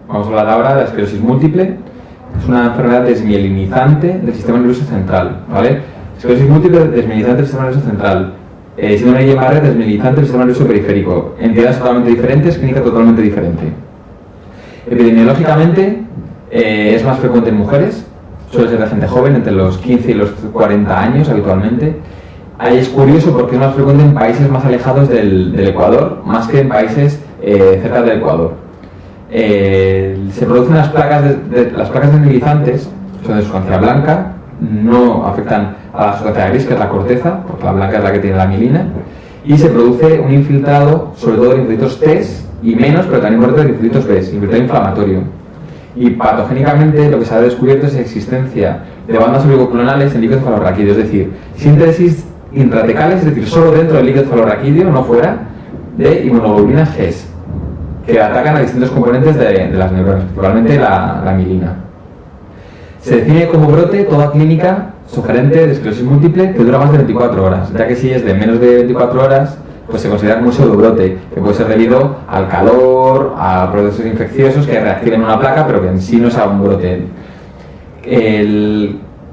Vamos a hablar ahora de la esclerosis múltiple. Es una enfermedad desmielinizante del sistema nervioso central, ¿vale? Esclerosis múltiple desmielinizante del sistema nervioso central. Síndrome de Guillain-Barré desmielinizante del sistema nervioso periférico. Entidades totalmente diferentes, clínica totalmente diferente. Epidemiológicamente es más frecuente en mujeres, suele ser de gente joven, entre los 15 y los 40 años habitualmente. Ahí es curioso porque es más frecuente en países más alejados del Ecuador, más que en países cerca del Ecuador. Se producen las placas desmielinizantes, son de sustancia blanca, no afectan a la sustancia gris, que es la corteza, porque la blanca es la que tiene la mielina, y se produce un infiltrado, sobre todo de linfocitos T y menos, pero también de linfocitos B, infiltrado inflamatorio. Y patogénicamente lo que se ha descubierto es la existencia de bandas oligoclonales en líquido cefalorraquídeo, es decir, síntesis intratecales, es decir, solo dentro del líquido cefalorraquídeo, no fuera, de inmunoglobulinas G, que atacan a distintos componentes de las neuronas, principalmente la mielina. Se define como brote toda clínica sugerente de esclerosis múltiple que dura más de 24 horas, ya que si es de menos de 24 horas, pues se considera como un pseudobrote, que puede ser debido al calor, a procesos infecciosos que reactiven una placa, pero que en sí no sea un brote.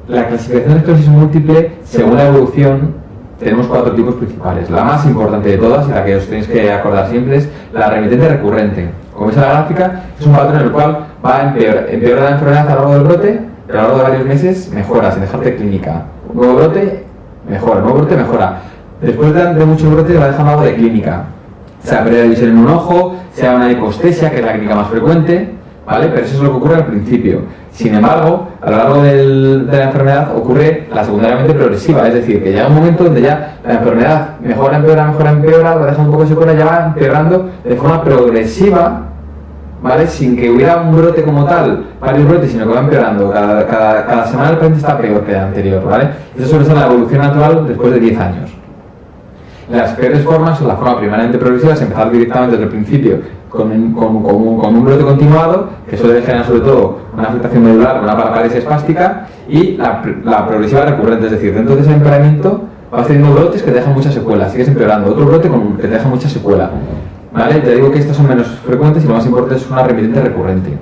La clasificación de esclerosis múltiple, según la evolución, tenemos 4 tipos principales. La más importante de todas, y la que os tenéis que acordar siempre, es la remitente recurrente. Como veis en la gráfica, es un patrón en el cual va empeora la enfermedad a lo largo del brote, pero a lo largo de varios meses mejora, sin dejarte clínica. Un nuevo brote, mejora, nuevo brote, mejora. Después de muchos brotes va dejando algo de clínica. Sea pérdida de visión en un ojo, sea una hipostesia, que es la clínica más frecuente, ¿vale? Pero eso es lo que ocurre al principio. Sin embargo, a lo largo de la enfermedad ocurre la secundariamente progresiva, es decir, que llega un momento donde ya la enfermedad mejora, empeora, va dejando un poco de secuela, ya va empeorando de forma progresiva, ¿vale? Sin que hubiera un brote como tal, varios brotes, sino que va empeorando. Cada semana el paciente está peor que el anterior, ¿vale? Eso suele ser la evolución natural después de 10 años. Las peores formas son la forma primeramente progresiva, es empezar directamente desde el principio con un brote continuado, que suele generar sobre todo una afectación medular, una parálisis espástica, y la progresiva recurrente, es decir, dentro de ese empeoramiento vas teniendo brotes que te dejan mucha secuela, sigues empeorando, otro brote que te deja mucha secuela, ¿vale? Te digo que estos son menos frecuentes y lo más importante es una remitente recurrente.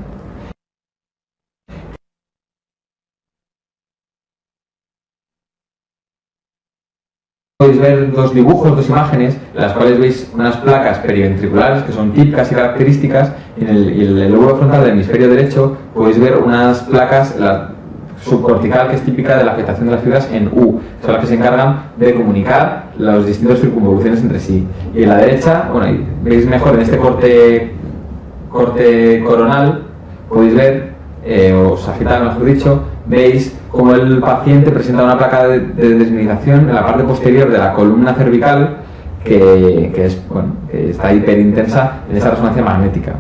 Podéis ver 2 dibujos, 2 imágenes, en las cuales veis unas placas periventriculares que son típicas y características, y en el lóbulo frontal del hemisferio derecho podéis ver unas placas, la subcortical, que es típica de la afectación de las fibras en U, que son las que se encargan de comunicar las distintas circunvoluciones entre sí. Y en la derecha, bueno, veis mejor en este corte coronal, podéis ver, o sagital mejor dicho, veis como el paciente presenta una placa de desmielinización en la parte posterior de la columna cervical que está hiperintensa en esa resonancia magnética.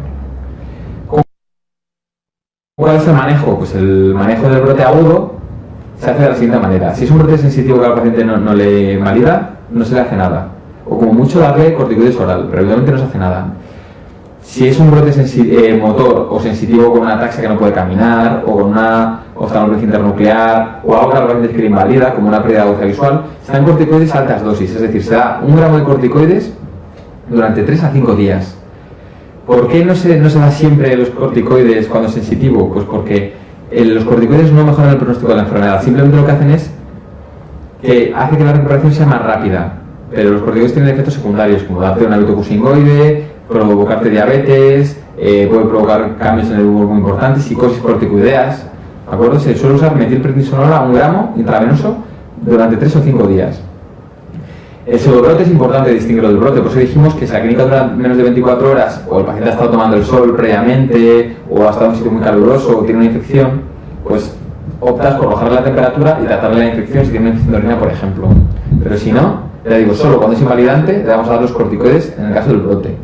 ¿Cuál es el manejo? Pues el manejo del brote agudo se hace de la siguiente manera. Si es un brote sensitivo que al paciente no le valida, no se le hace nada. O como mucho darle corticoides oral, pero obviamente no se hace nada. Si es un brote motor o sensitivo con una ataxia que no puede caminar, o con una oftalmología internuclear, o algo que al paciente que le invalida, como una pérdida de aguja visual, se dan corticoides a altas dosis, es decir, se da 1 gramo de corticoides durante 3 a 5 días. ¿Por qué no se da siempre los corticoides cuando es sensitivo? Pues porque los corticoides no mejoran el pronóstico de la enfermedad, simplemente lo que hacen es que hace que la recuperación sea más rápida, pero los corticoides tienen efectos secundarios, como darte un hábito cusingoide, provocarte diabetes, puede provocar cambios en el humor muy importantes, psicosis corticoideas, ¿de acuerdo? Se suele usar metilprednisolona 1 gramo intravenoso durante 3 o 5 días. El pseudobrote es importante distinguirlo del brote, por eso dijimos que si la clínica dura menos de 24 horas, o el paciente ha estado tomando el sol previamente, o ha estado en un sitio muy caluroso, o tiene una infección, pues optas por bajar la temperatura y tratarle la infección si tiene una infección de orina, por ejemplo. Pero si no, ya digo, solo cuando es invalidante le vamos a dar los corticoides en el caso del brote.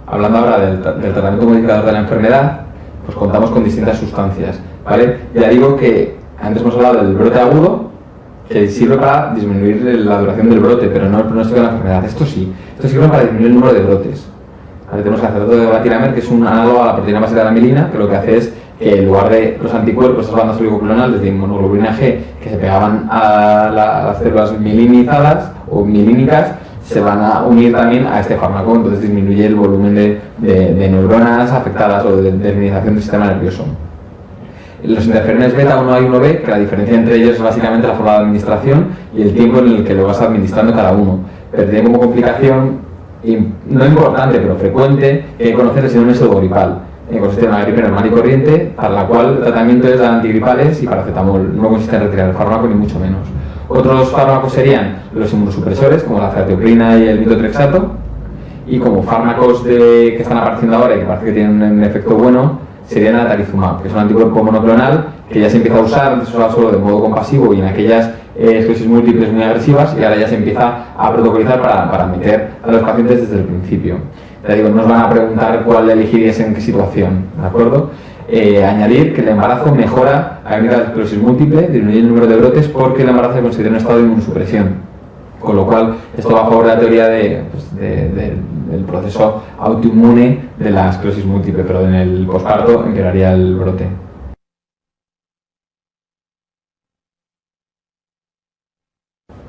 Hablando ahora del tratamiento modificador de la enfermedad, pues contamos con distintas sustancias, ¿vale? Ya digo que antes hemos hablado del brote agudo, que sirve para disminuir la duración del brote, pero no el pronóstico de la enfermedad. Esto sí, esto sirve para disminuir el número de brotes. ¿Vale? Tenemos el acetato de batiramer, que es un análogo a la proteína básica de la mielina, que lo que hace es que en lugar de los anticuerpos, esas bandas oligoclonales de inmunoglobulina G, que se pegaban a las células mielinizadas o mielínicas, se van a unir también a este fármaco, entonces disminuye el volumen de neuronas afectadas o de minimización del sistema nervioso. Los interferones beta 1A y 1B, que la diferencia entre ellos es básicamente la forma de administración y el tiempo en el que lo vas administrando cada uno, pero tiene como complicación, no importante pero frecuente, que hay que conocer el síndrome pseudogripal. Consiste en una gripe normal y corriente, para la cual el tratamiento es de antigripales y paracetamol, no consiste en retirar el fármaco ni mucho menos. Otros fármacos serían los inmunosupresores, como la ceftriaxona y el metotrexato, y como fármacos que están apareciendo ahora y que parece que tienen un efecto bueno, serían el atalizumab, que es un anticuerpo monoclonal que ya se empieza a usar, antes se usaba solo de modo compasivo y en aquellas esclerosis múltiples muy agresivas, y ahora ya se empieza a protocolizar para meter a los pacientes desde el principio. Ya digo, no nos van a preguntar cuál elegirías en qué situación, ¿de acuerdo? Añadir que el embarazo mejora la clínica de esclerosis múltiple, disminuye el número de brotes porque el embarazo se considera un estado de inmunosupresión, con lo cual esto va a favor de la teoría del proceso autoinmune de la esclerosis múltiple, pero en el posparto empeoraría el brote.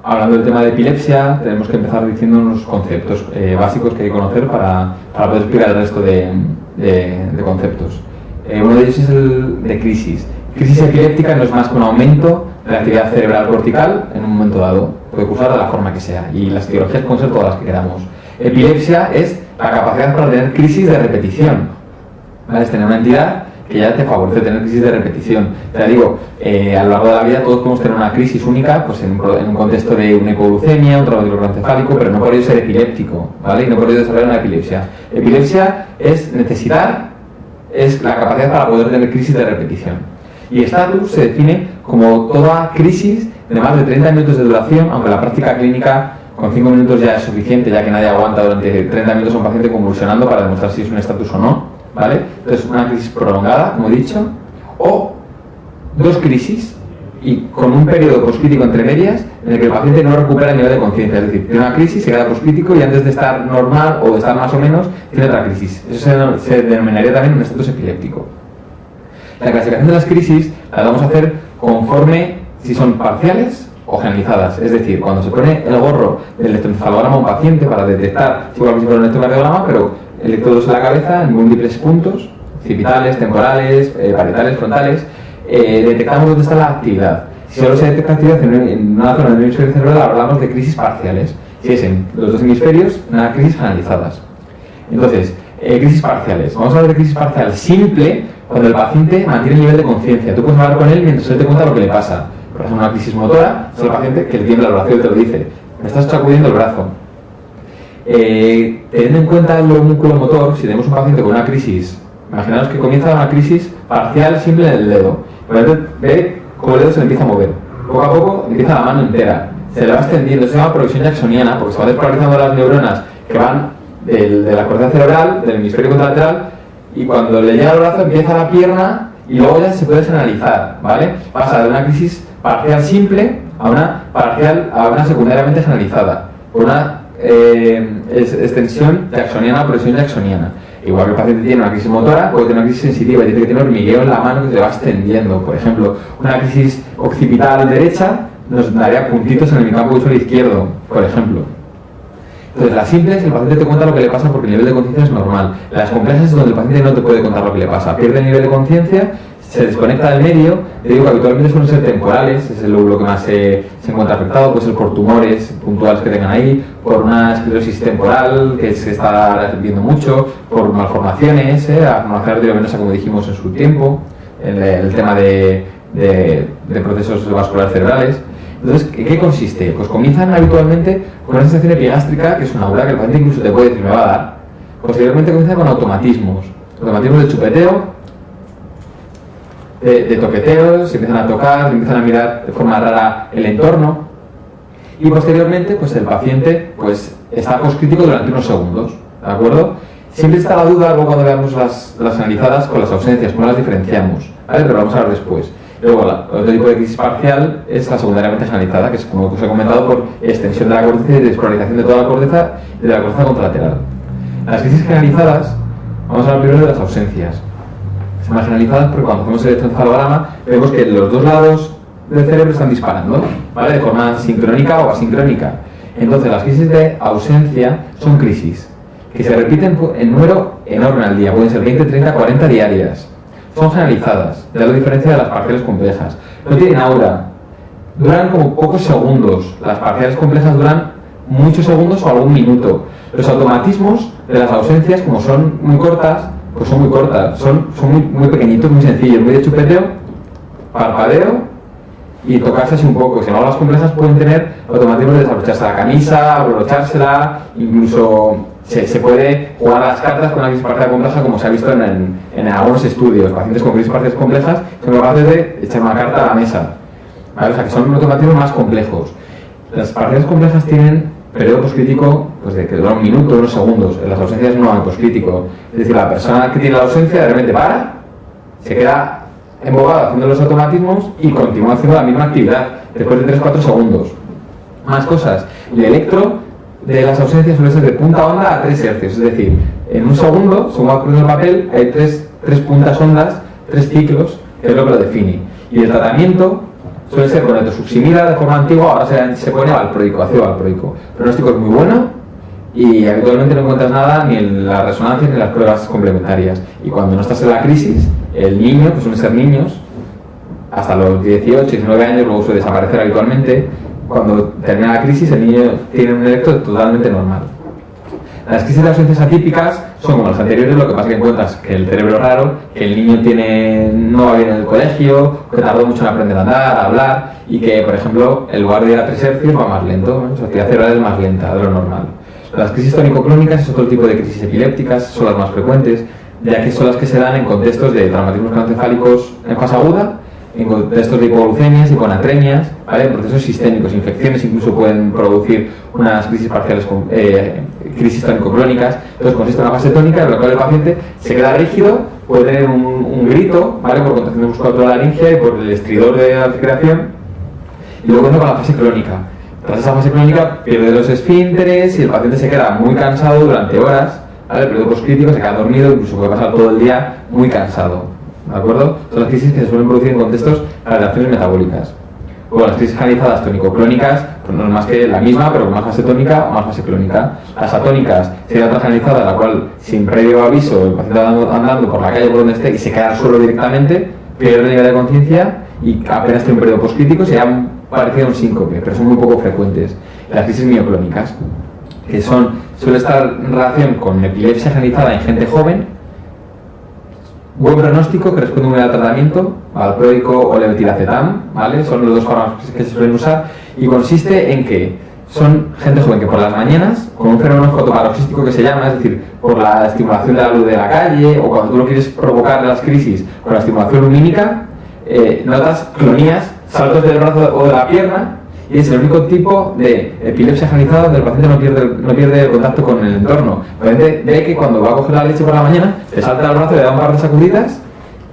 Hablando del tema de epilepsia, tenemos que empezar diciendo unos conceptos básicos que hay que conocer para poder explicar el resto de conceptos. Uno de ellos es el de crisis. Crisis epiléptica no es más que un aumento de la actividad cerebral cortical en un momento dado. Puede cursar de la forma que sea, y las etiologías pueden ser todas las que queramos. Epilepsia es la capacidad para tener crisis de repetición. ¿Vale? Es tener una entidad que ya te favorece tener crisis de repetición. Te digo, a lo largo de la vida todos podemos tener una crisis única, pues en un contexto de una hipoglucemia, un traumatismo encefálico, pero no por ello ser epiléptico, ¿vale? Y no por ello desarrollar una epilepsia. Epilepsia es necesitar, es la capacidad para poder tener crisis de repetición. Y estatus se define como toda crisis de más de 30 minutos de duración, aunque la práctica clínica con 5 minutos ya es suficiente, ya que nadie aguanta durante 30 minutos a un paciente convulsionando para demostrar si es un estatus o no, ¿vale? Entonces, una crisis prolongada, como he dicho, o dos crisis y con un periodo poscrítico entre medias en el que el paciente no recupera el nivel de conciencia, es decir, tiene una crisis, se queda poscrítico y antes de estar normal o de estar más o menos, tiene otra crisis. Eso se denominaría también un estatus epiléptico. La clasificación de las crisis la vamos a hacer conforme si son parciales o generalizadas, es decir, cuando se pone el gorro del electroencefalograma a un paciente para detectar, igual que si fuera un electrocardiograma, pero electrodos en la cabeza en múltiples puntos, occipitales, temporales, parietales, frontales, detectamos dónde está la actividad. Si solo se detecta actividad en una zona del hemisferio cerebral, hablamos de crisis parciales. Si es en los dos hemisferios, una crisis generalizadas. Entonces, crisis parciales. Vamos a hablar de crisis parcial simple cuando el paciente mantiene el nivel de conciencia. Tú puedes hablar con él mientras él te cuenta lo que le pasa. Por ejemplo, una crisis motora es el paciente que le tiembla el brazo y te lo dice. Me estás sacudiendo el brazo. Teniendo en cuenta el músculo motor, si tenemos un paciente con una crisis, imaginaos que comienza una crisis parcial simple en el dedo. Ve cómo el dedo se le empieza a mover. Poco a poco empieza la mano entera. Se le va extendiendo, se llama progresión jacksoniana, porque se van despolarizando las neuronas que van de la corteza cerebral, del hemisferio contralateral, y cuando le llega al brazo empieza la pierna y luego ya se puede generalizar, ¿vale? Pasa de una crisis parcial simple a una secundariamente generalizada, por una extensión jacksoniana o progresión jacksoniana. Igual que el paciente tiene una crisis motora, puede tener una crisis sensitiva y dice que tiene hormigueo en la mano que se va extendiendo. Por ejemplo, una crisis occipital derecha nos daría puntitos en el hemicampo visual izquierdo, por ejemplo. Entonces, las simples, el paciente te cuenta lo que le pasa porque el nivel de conciencia es normal. Las complejas es donde el paciente no te puede contar lo que le pasa. Pierde el nivel de conciencia, se desconecta del medio. Te digo que habitualmente suelen ser temporales, es el lóbulo que más se encuentra afectado, puede ser por tumores puntuales que tengan ahí, por una esclerosis temporal que se está viendo mucho, por malformaciones, la malformación arteriovenosa como dijimos en su tiempo, el tema de procesos vasculares cerebrales. Entonces, ¿en qué consiste? Pues comienzan habitualmente con una sensación epigástrica, que es una aura que el paciente incluso te puede decir, me va a dar. Posteriormente comienza con automatismos de chupeteo, de toqueteos, se empiezan a tocar, empiezan a mirar de forma rara el entorno, y posteriormente pues el paciente pues está poscrítico durante unos segundos, ¿de acuerdo? Siempre está la duda, luego cuando veamos las analizadas con las ausencias, cómo las diferenciamos, ¿vale? Pero vamos a ver después. Luego, otro tipo de crisis parcial es la secundariamente generalizada, que es, como os he comentado, por extensión de la corteza y despolarización de toda la corteza y de la corteza contralateral. Las crisis generalizadas, vamos a hablar primero de las ausencias. Son más generalizadas porque cuando hacemos el electroencefalograma vemos que los dos lados del cerebro están disparando, ¿vale? De forma sincrónica o asincrónica. Entonces, las crisis de ausencia son crisis que se repiten en número enorme al día, pueden ser 20, 30, 40 diarias. Son generalizadas, de la diferencia de las parciales complejas. No tienen aura, duran como pocos segundos. Las parciales complejas duran muchos segundos o algún minuto. Los automatismos de las ausencias, como son muy cortas, pues son muy cortas, son muy pequeñitos, muy sencillos, muy de chupeteo, parpadeo y tocarse así un poco. Sin embargo, las complejas pueden tener automatismos de desabrocharse la camisa, abrochársela, incluso se puede jugar a las cartas con una crisis parcial compleja, como se ha visto en algunos estudios. Pacientes con crisis parciales complejas son capaces de echar una carta a la mesa, ¿vale? O sea, que son automatismos más complejos. Las parciales complejas tienen periodo poscrítico pues de que dura un minuto, unos segundos. En las ausencias no hay poscrítico. Es decir, la persona que tiene la ausencia de repente para, se queda embobada haciendo los automatismos y continúa haciendo la misma actividad después de 3-4 segundos. Más cosas. El electro de las ausencias suele ser de punta onda a 3 hercios. Es decir, en un segundo, según va ocurriendo el papel, hay 3 puntas ondas, 3 ciclos, que es lo que lo define. Y el tratamiento suele ser con etosuximida de forma antigua, ahora se pone valproico, ácido valproico. El pronóstico es muy bueno y habitualmente no encuentras nada ni en la resonancia ni en las pruebas complementarias. Y cuando no estás en la crisis, el niño, que suelen ser niños, hasta los 18, 19 años, luego suele desaparecer habitualmente, cuando termina la crisis el niño tiene un electro totalmente normal. Las crisis de ausencias atípicas son como las anteriores, lo que pasa que encuentras que el cerebro es raro, que el niño no va bien en el colegio, que tardó mucho en aprender a andar, a hablar, y que, por ejemplo, en lugar de ir a 3 hercios va más lento, ¿no? Su actividad cerebral es más lenta de lo normal. Las crisis tónico-clónicas es otro tipo de crisis epilépticas, son las más frecuentes, ya que son las que se dan en contextos de traumatismos craneoencefálicos en fase aguda, en contextos de hipoglucemias, hiponatremias, ¿vale? En procesos sistémicos, infecciones incluso pueden producir unas crisis parciales, crisis tónico-clónicas. Entonces consiste en una fase tónica en la cual el paciente se queda rígido, puede tener un grito, ¿vale? Por contracción de musculatura de la laringe y por el estridor de la respiración, y luego con la fase clónica. Tras esa fase clónica pierde los esfínteres y el paciente se queda muy cansado durante horas, ¿vale? El periodo poscrítico, se queda dormido, incluso puede pasar todo el día muy cansado. ¿De acuerdo? Son las crisis que se suelen producir en contextos de reacciones metabólicas. Luego las crisis generalizadas tónico-clónicas, pues no es más que la misma, pero con más fase tónica o más fase clónica. Las atónicas sería otra generalizada, la cual sin previo aviso el paciente andando por la calle por donde esté y se queda al suelo directamente, pierde el nivel de conciencia y apenas tiene un periodo poscrítico, sería parecido a un síncope, pero son muy poco frecuentes. Las crisis mioclónicas, que suele estar en relación con epilepsia generalizada en gente joven, buen pronóstico que responde muy bien al tratamiento, valproico o levetiracetam, ¿vale? Son los 2 fármacos que se suelen usar y consiste en que son gente joven que por las mañanas, con un fenómeno fotoparoxístico que se llama, es decir, por la estimulación de la luz de la calle o cuando tú no quieres provocar las crisis con la estimulación lumínica, notas clonías, saltos del brazo o de la pierna, y es el único tipo de epilepsia generalizada donde el paciente no pierde el contacto con el entorno. El paciente ve que cuando va a coger la leche por la mañana, le salta el brazo, le da un par de sacudidas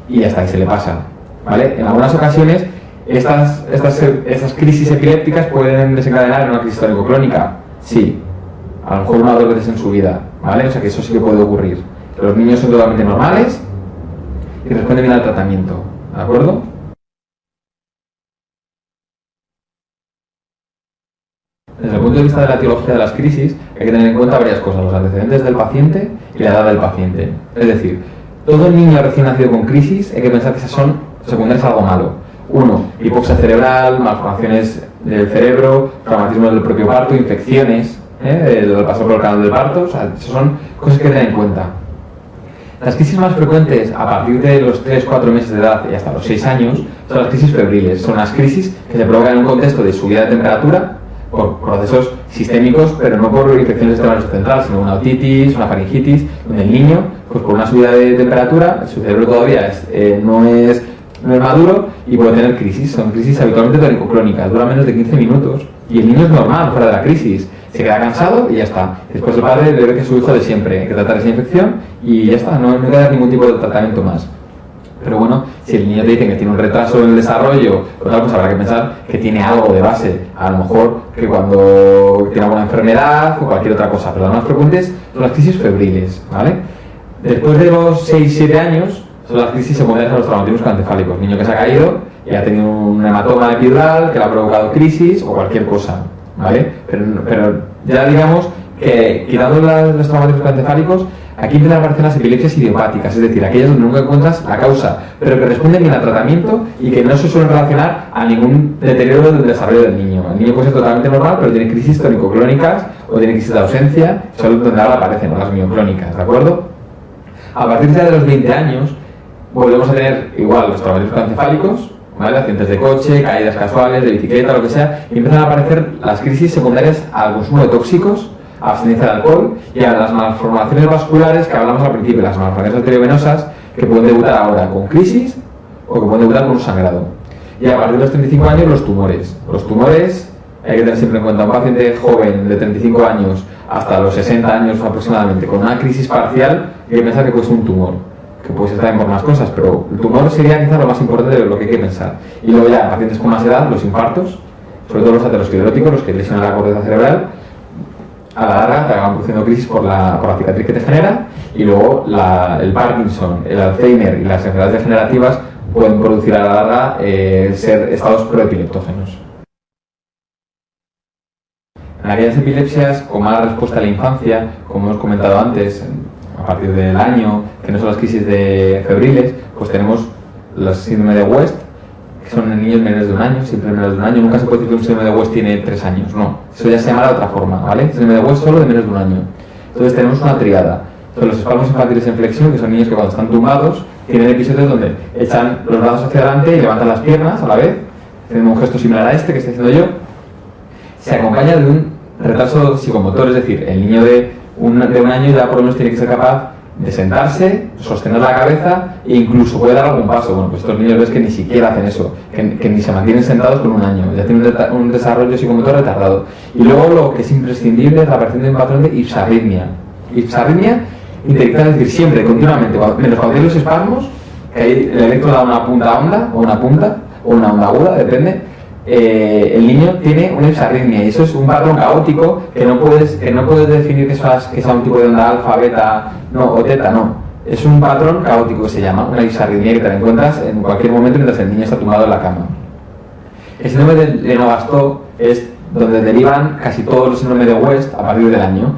y ya está, y se le pasa, ¿vale? En algunas ocasiones estas crisis epilépticas pueden desencadenar en una crisis tónico-clónica. Sí, a lo mejor 1 o 2 veces en su vida, ¿vale? O sea que eso sí que puede ocurrir. Los niños son totalmente normales y responden bien al tratamiento, ¿de acuerdo? Desde el punto de vista de la etiología de las crisis, hay que tener en cuenta varias cosas: los antecedentes del paciente y la edad del paciente. Es decir, todo niño recién nacido con crisis hay que pensar que esas son secundarias a algo malo. 1, hipoxia cerebral, malformaciones del cerebro, traumatismo del propio parto, infecciones, del paso por el canal del parto. O sea, esas son cosas que tener en cuenta. Las crisis más frecuentes a partir de los 3-4 meses de edad y hasta los 6 años son las crisis febriles. Son las crisis que se provocan en un contexto de subida de temperatura por procesos sistémicos, pero no por infecciones del sistema nervioso central, sino una otitis, una faringitis, donde el niño, pues por una subida de temperatura, su cerebro todavía no es maduro y puede tener crisis. Son crisis habitualmente tónico-clónicas, dura menos de 15 minutos y el niño es normal fuera de la crisis, se queda cansado y ya está. Después el padre le ve que es su hijo de siempre, hay que tratar esa infección y ya está, no hay que dar ningún tipo de tratamiento más. Pero bueno, si el niño te dice que tiene un retraso en el desarrollo, pues habrá que pensar que tiene algo de base. A lo mejor que cuando tiene alguna enfermedad o cualquier otra cosa. Pero las más frecuentes son las crisis febriles, ¿vale? Después de los 6-7 años son las crisis secundarias a los traumatismos craneoencefálicos. Niño que se ha caído y ha tenido un hematoma epidural que le ha provocado crisis o cualquier cosa. ¿vale? Pero ya digamos que quitando los traumatismos encefálicos, aquí empiezan a aparecer las epilepsias idiopáticas, es decir, aquellas donde nunca encuentras la causa, pero que responden bien al tratamiento y que no se suelen relacionar a ningún deterioro del desarrollo del niño. El niño puede ser totalmente normal, pero tiene crisis tónico-clónicas o tiene crisis de ausencia, son donde ahora aparecen, ¿no? Las mioclónicas, ¿de acuerdo? A partir ya de los 20 años, volvemos a tener igual los traumatismos encefálicos, ¿vale? Accidentes de coche, caídas casuales, de bicicleta, lo que sea, y empiezan a aparecer las crisis secundarias al consumo de tóxicos, a abstinencia de alcohol y a las malformaciones vasculares que hablamos al principio, las malformaciones arteriovenosas que pueden debutar ahora con crisis o que pueden debutar con un sangrado. Y a partir de los 35 años, los tumores. Los tumores hay que tener siempre en cuenta un paciente joven de 35 años hasta los 60 años aproximadamente con una crisis parcial, hay que pensar que puede ser un tumor, que puede ser también por más cosas, pero el tumor sería quizás lo más importante de lo que hay que pensar. Y luego ya, pacientes con más edad, los infartos, sobre todo los ateroscleróticos, los que lesionan la corteza cerebral, a la larga te acaban produciendo crisis por la cicatriz que te genera, y luego el Parkinson, el Alzheimer y las enfermedades degenerativas pueden producir a la larga ser estados proepileptógenos. En aquellas epilepsias con mala respuesta a la infancia, como hemos comentado antes, a partir del año, que no son las crisis febriles, pues tenemos la síndrome de West, que son en niños menores de un año, siempre menores de un año. Nunca se puede decir que un síndrome de West tiene 3 años, no. Eso ya se llama de otra forma, ¿vale? Síndrome de West solo de menos de un año. Entonces tenemos una triada. Son los espasmos infantiles en flexión, que son niños que cuando están tumbados tienen episodios donde echan los brazos hacia adelante y levantan las piernas a la vez, haciendo un gesto similar a este que estoy haciendo yo. Se acompaña de un retraso psicomotor, es decir, el niño de un año ya por lo menos tiene que ser capaz de sentarse, sostener la cabeza e incluso puede dar algún paso. Bueno, pues estos niños ves que ni siquiera hacen eso, que ni se mantienen sentados con un año, ya tienen un desarrollo psicomotor retardado. Y luego lo que es imprescindible es la aparición de un patrón de ipsarritmia. Ipsarritmia interdicta, es decir, siempre, continuamente, menos cuando hay los espasmos, que ahí el electro da una punta onda, o una punta, o una onda aguda, depende. El niño tiene una ipsarritmia y eso es un patrón caótico que no puedes definir que sea un tipo de onda alfa, beta, no, o teta, no. Es un patrón caótico que se llama una ipsarritmia que te la encuentras en cualquier momento mientras el niño está tumbado en la cama. El síndrome de Lennox-Gastaut es donde derivan casi todos los síndromes de West a partir del año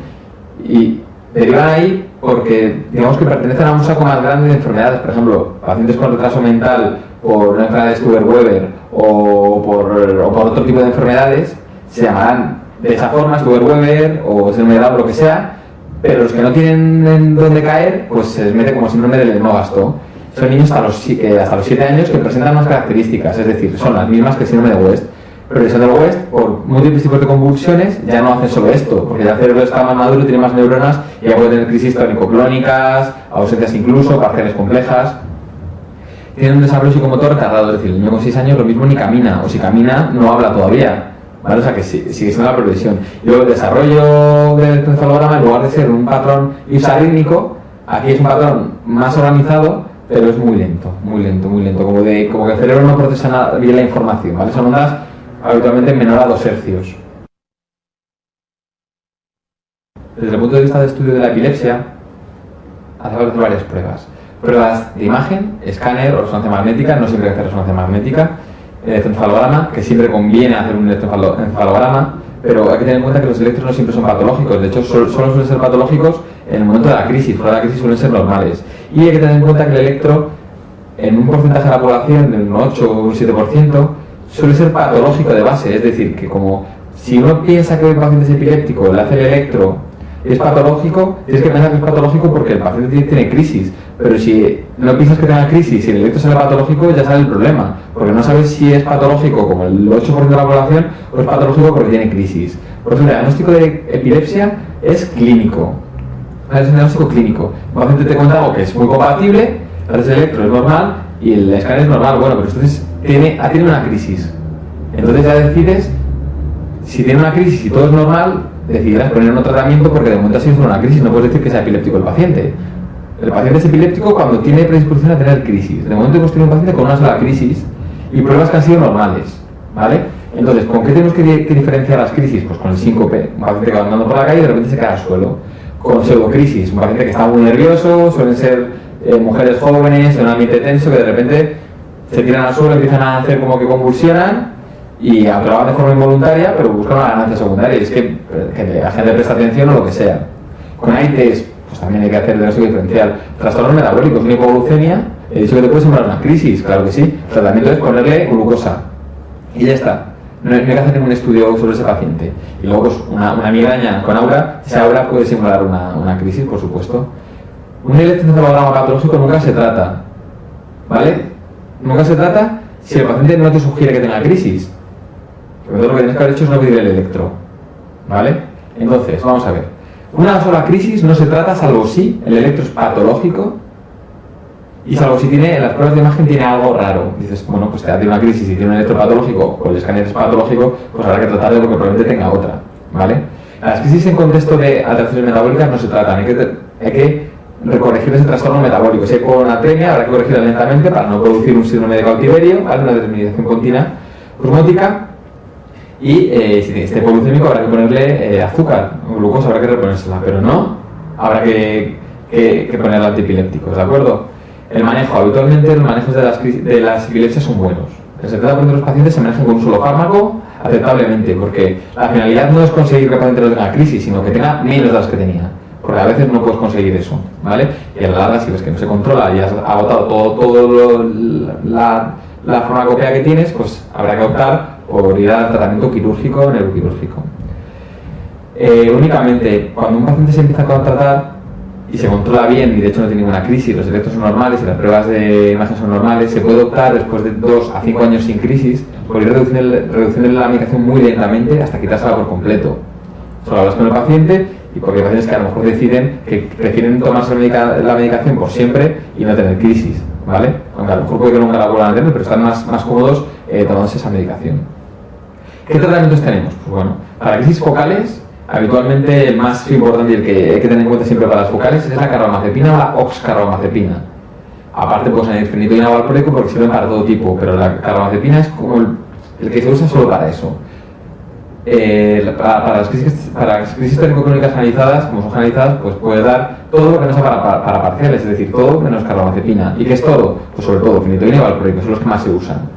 y derivan ahí porque digamos que pertenecen a un saco más grande de enfermedades, por ejemplo, pacientes con retraso mental por una enfermedad de Stuber-Weber o por otro tipo de enfermedades se llamarán de esa forma, Stuber-Weber o síndrome de Down o lo que sea, pero los que no tienen en dónde caer, pues se les mete como síndrome de Lennox-Gastaut. Son niños hasta los 7 años que presentan unas características, es decir, son las mismas que el síndrome de West, pero el síndrome de West, por múltiples tipos de convulsiones, ya no hacen solo esto, porque ya el cerebro está más maduro, tiene más neuronas y ya puede tener crisis tónico-clónicas, ausencias incluso, parciales complejas. Tiene un desarrollo psicomotor retardado, es decir, el niño con 6 años lo mismo ni camina, o si camina no habla todavía, ¿vale? O sea que sigue siendo la progresión. Y luego el desarrollo del encefalograma, en lugar de ser un patrón ipsarrítmico, aquí es un patrón más organizado, pero es muy lento, como que el cerebro no procesa bien la información, ¿vale? Son ondas habitualmente menor a 2 hercios. Desde el punto de vista de estudio de la epilepsia, hacemos varias pruebas. Pruebas de imagen, escáner o resonancia magnética, no siempre hay que hacer resonancia magnética, electroencefalograma, que siempre conviene hacer un electroencefalograma, pero hay que tener en cuenta que los electros no siempre son patológicos, de hecho solo suelen ser patológicos en el momento de la crisis, fuera de la crisis suelen ser normales. Y hay que tener en cuenta que el electro, en un porcentaje de la población, de un 8 o un 7%, suele ser patológico de base, es decir, que como si uno piensa que un paciente es epiléptico, le hace el electro, es patológico, tienes que pensar que es patológico porque el paciente tiene crisis, pero si no piensas que tenga crisis y el electro sale patológico, ya sale el problema, porque no sabes si es patológico como el 8% de la población o es patológico porque tiene crisis. Por eso el diagnóstico de epilepsia es clínico, es un diagnóstico clínico. Un paciente te cuenta algo que es muy compatible, el electro es normal y el escáner es normal, bueno, pero entonces ha tenido una crisis. Entonces ya decides, si tiene una crisis y todo es normal, decidirás poner un tratamiento porque de momento ha sido una crisis, no puedes decir que sea epiléptico el paciente. El paciente es epiléptico cuando tiene predisposición a tener crisis. De momento hemos tenido un paciente con una sola crisis y pruebas que han sido normales, ¿vale? Entonces, ¿con qué tenemos que diferenciar las crisis? Pues con el síncope, un paciente que va andando por la calle y de repente se cae al suelo. Con pseudocrisis, un paciente que está muy nervioso, suelen ser mujeres jóvenes en un ambiente tenso que de repente se tiran al suelo, empiezan a hacer como que convulsionan y aunque lo hagan de forma involuntaria, pero buscan una ganancia secundaria, y es que la gente presta atención o lo que sea. Con AITs, pues también hay que hacer diagnóstico diferencial. Trastornos metabólicos, una hipoglucemia, he dicho que te puede sembrar una crisis, claro que sí. El tratamiento es ponerle glucosa y ya está. No hay que hacer ningún estudio sobre ese paciente. Y luego, pues, una migraña con aura, esa aura puede simular una crisis, por supuesto. Un electroencefalograma patológico nunca se trata, ¿vale? Nunca se trata si el paciente no te sugiere que tenga crisis. Entonces lo que tienes que haber hecho es no pedir el electro, ¿vale? Entonces, vamos a ver. Una sola crisis no se trata salvo si el electro es patológico y salvo si tiene, en las pruebas de imagen tiene algo raro. Dices, bueno, pues te da una crisis y tiene un electro patológico o el escáner es patológico, pues habrá que tratarlo porque probablemente tenga otra, ¿vale? Las crisis en contexto de alteraciones metabólicas no se tratan, hay que recorregir ese trastorno metabólico. Si hay hiponatremia, habrá que corregirla lentamente para no producir un síndrome de cautiverio, ¿vale? Una desmineralización continua osmótica. Y si está hipoglucémico habrá que ponerle azúcar o glucosa, habrá que reponérsela, pero no habrá que ponerle antiepilépticos, ¿de acuerdo? El manejo, habitualmente los manejos de las epilepsias son buenos. El 70% de los pacientes se manejan con un solo fármaco aceptablemente, porque la finalidad no es conseguir que el paciente no tenga crisis, sino que tenga menos de las que tenía, porque a veces no puedes conseguir eso, ¿vale? Y a la larga, si ves que no se controla y has agotado todo la farmacopea que tienes, pues habrá que optar por ir al tratamiento quirúrgico o neuroquirúrgico. Únicamente cuando un paciente se empieza a tratar y se controla bien y de hecho no tiene ninguna crisis, los efectos son normales y las pruebas de imagen son normales, se puede optar después de 2 a 5 años sin crisis por ir reduciendo la medicación muy lentamente hasta quitársela por completo. Solo hablas con el paciente y porque hay pacientes que a lo mejor deciden que prefieren tomarse la medicación por siempre y no tener crisis, ¿vale? Aunque a lo mejor puede que nunca la vuelvan a tener, pero están más cómodos tomándose esa medicación. ¿Qué tratamientos tenemos? Pues bueno, para crisis focales, habitualmente el más importante y el que hay que tener en cuenta siempre para las focales es la carbamazepina o la oxcarbamazepina. Aparte puedes añadir fenitoína o valproico porque sirven para todo tipo, pero la carbamazepina es como el que se usa solo para eso. Para las crisis técnico-clínicas analizadas, como son generalizadas, pues puede dar todo lo que no sea para parciales, es decir, todo menos carbamazepina. ¿Y qué es todo? Pues sobre todo fenitoína y valproico, son los que más se usan.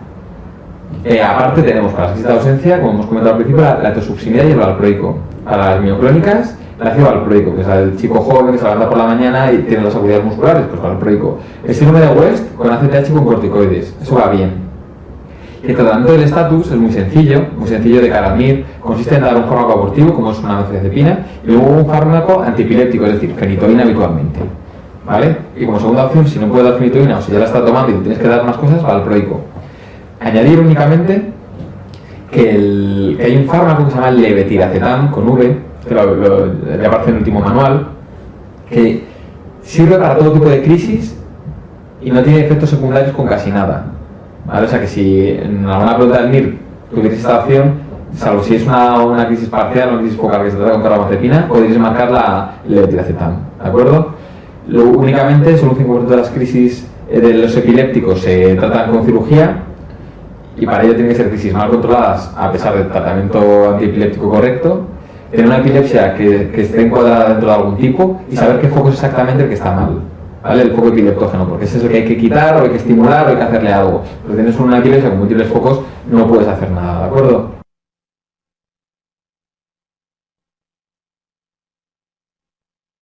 Aparte tenemos para la crisis de ausencia, como hemos comentado al principio, la etosuximida y el valproico. Para las mioclónicas, el ácido valproico, que es el chico joven que se levanta por la mañana y tiene las agudas musculares, pues valproico. El síndrome de West con ACTH y con corticoides, eso va bien. Y el tratamiento del estatus es muy sencillo de cara a MIR, consiste en dar un fármaco abortivo, como es una benzodiazepina, y luego un fármaco antiepiléptico, es decir, fenitoína habitualmente, ¿vale? Y como segunda opción, si no puedes dar fenitoína o si ya la estás tomando y tienes que dar más cosas, valproico. Añadir únicamente que hay un fármaco que se llama levetiracetam con V, que ya aparece en el último manual, que sirve para todo tipo de crisis y no tiene efectos secundarios con casi nada, ¿vale? O sea que si en alguna pregunta del MIR tuvierais esta opción, salvo si es una crisis parcial o una crisis focal que se trata con carbamazepina, podréis marcar la levetiracetam, ¿de acuerdo? Únicamente solo un 5% de las crisis de los epilépticos se tratan con cirugía y para ello tienen que ser crisis mal controladas a pesar del tratamiento antiepiléptico correcto, tener una epilepsia que esté encuadrada dentro de algún tipo y saber qué foco es exactamente el que está mal, ¿vale? El foco epileptógeno, porque ese es el que hay que quitar o hay que estimular o hay que hacerle algo. Pero si tienes una epilepsia con múltiples focos no puedes hacer nada, ¿de acuerdo?